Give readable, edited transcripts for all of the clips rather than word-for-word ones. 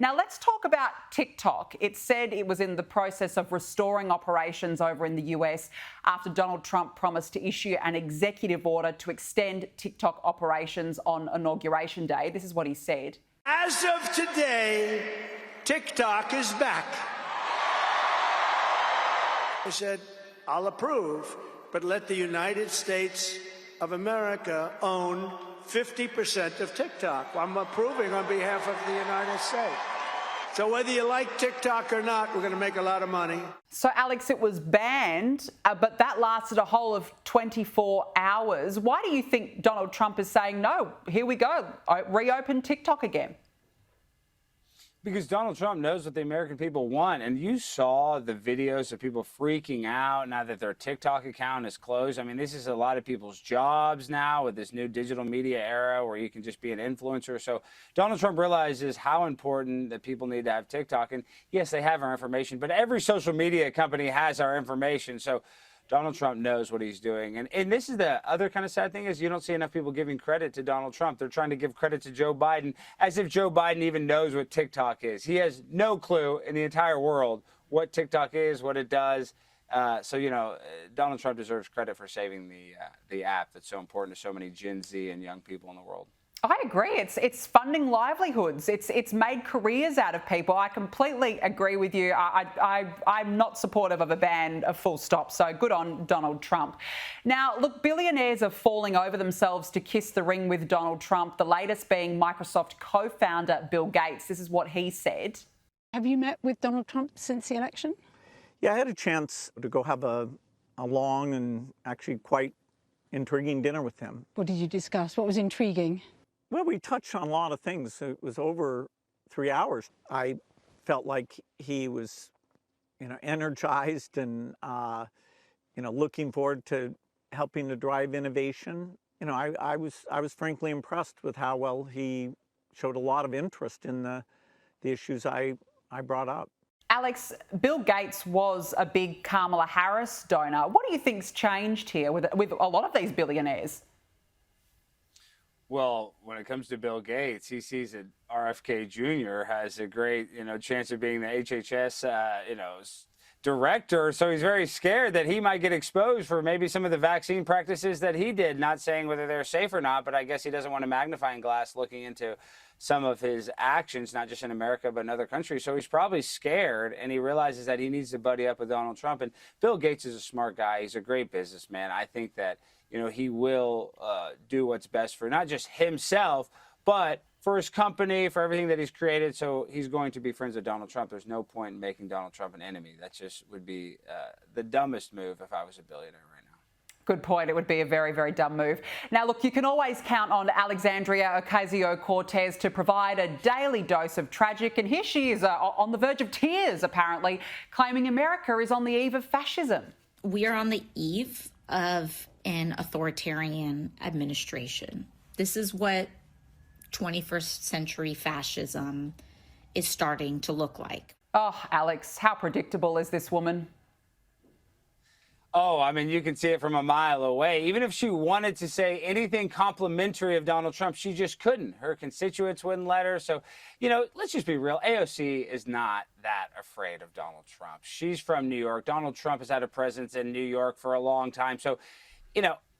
Now, let's talk about TikTok. It said it was in the process of restoring operations over in the US after Donald Trump promised to issue an executive order to extend TikTok operations on Inauguration Day. This is what he said. As of today, TikTok is back. I said, I'll approve, but let the United States of America own 50% of TikTok. I'm approving on behalf of the United States. So whether you like TikTok or not, we're going to make a lot of money. So, Alex, it was banned, but that lasted a whole of 24 hours. Why do you think Donald Trump is saying, no, here we go, reopen TikTok again? Because Donald Trump knows what the American people want. And you saw the videos of people freaking out now that their TikTok account is closed. I mean, this is a lot of people's jobs now with this new digital media era where you can just be an influencer. So Donald Trump realizes how important that people need to have TikTok. And yes, they have our information, but every social media company has our information. So Donald Trump knows what he's doing. And this is the other kind of sad thing is you don't see enough people giving credit to Donald Trump. They're trying to give credit to Joe Biden as if Joe Biden even knows what TikTok is. He has no clue in the entire world what TikTok is, what it does. So, you know, Donald Trump deserves credit for saving the app that's so important to so many Gen Z and young people in the world. I agree. It's funding livelihoods. It's made careers out of people. I completely agree with you. I'm not supportive of a ban, a full stop. So good on Donald Trump. Now, look, billionaires are falling over themselves to kiss the ring with Donald Trump, the latest being Microsoft co-founder Bill Gates. This is what he said. Have you met with Donald Trump since the election? Yeah, I had a chance to go have a long and actually quite intriguing dinner with him. What did you discuss? What was intriguing? Well, we touched on a lot of things. It was over 3 hours. I felt like he was, energized and, looking forward to helping to drive innovation. I was frankly impressed with how well he showed a lot of interest in the issues I brought up. Alex, Bill Gates was a big Kamala Harris donor. What do you think's changed here with a lot of these billionaires? Well, when it comes to Bill Gates, he sees that RFK Jr. has a great, chance of being the HHS, director. So he's very scared that he might get exposed for maybe some of the vaccine practices that he did, not saying whether they're safe or not, but I guess he doesn't want a magnifying glass looking into some of his actions, not just in America, but in other countries. So he's probably scared, and he realizes that he needs to buddy up with Donald Trump. And Bill Gates is a smart guy. He's a great businessman. I think that he will do what's best for not just himself, but for his company, for everything that he's created. So he's going to be friends with Donald Trump. There's no point in making Donald Trump an enemy. That just would be the dumbest move if I was a billionaire right now. Good point. It would be a very, very dumb move. Now, look, you can always count on Alexandria Ocasio-Cortez to provide a daily dose of tragic. And here she is on the verge of tears, apparently, claiming America is on the eve of fascism. We are on the eve of an authoritarian administration. This is what 21st century fascism is starting to look like. Oh, Alex, how predictable is this woman? Oh, I mean, you can see it from a mile away. Even if she wanted to say anything complimentary of Donald Trump, she just couldn't. Her constituents wouldn't let her. So, let's just be real. AOC is not that afraid of Donald Trump. She's from New York. Donald Trump has had a presence in New York for a long time. So,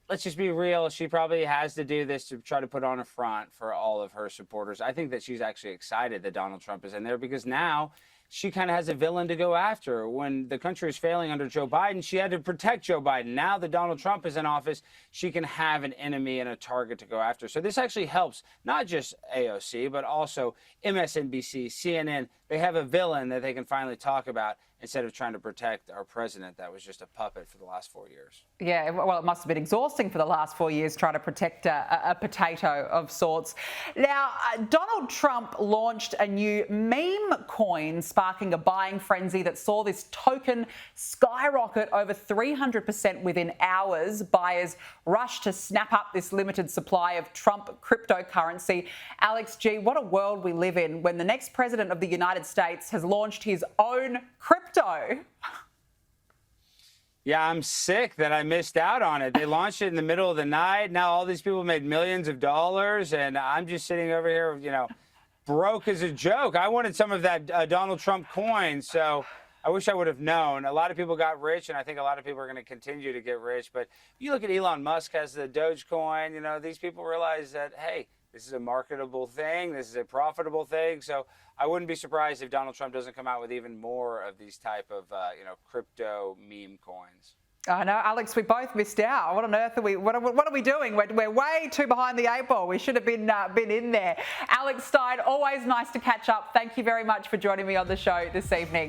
let's just be real. She probably has to do this to try to put on a front for all of her supporters. I think that she's actually excited that Donald Trump is in there because now she kind of has a villain to go after. When the country is failing under Joe Biden, she had to protect Joe Biden. Now that Donald Trump is in office, she can have an enemy and a target to go after. So this actually helps not just AOC, but also MSNBC, CNN. They have a villain that they can finally talk about instead of trying to protect our president that was just a puppet for the last 4 years. Yeah, well, it must have been exhausting for the last 4 years trying to protect a potato of sorts. Now, Donald Trump launched a new meme coin, sparking a buying frenzy that saw this token skyrocket over 300% within hours. Buyers rushed to snap up this limited supply of Trump cryptocurrency. Alex G, what a world we live in when the next president of the United States has launched his own crypto. Yeah, I'm sick that I missed out on it. They launched it in the middle of the night. Now all these people made millions of dollars, and I'm just sitting over here, broke as a joke. I wanted some of that Donald Trump coin, so I wish I would have known. A lot of people got rich, and I think a lot of people are going to continue to get rich. But you look at Elon Musk has the Dogecoin. You know, these people realize that, hey, this is a marketable thing. This is a profitable thing. So I wouldn't be surprised if Donald Trump doesn't come out with even more of these type of, crypto meme coins. I know, Alex, we both missed out. What on earth are we, what are we doing? We're way too behind the 8 ball. We should have been in there. Alex Stein, always nice to catch up. Thank you very much for joining me on the show this evening.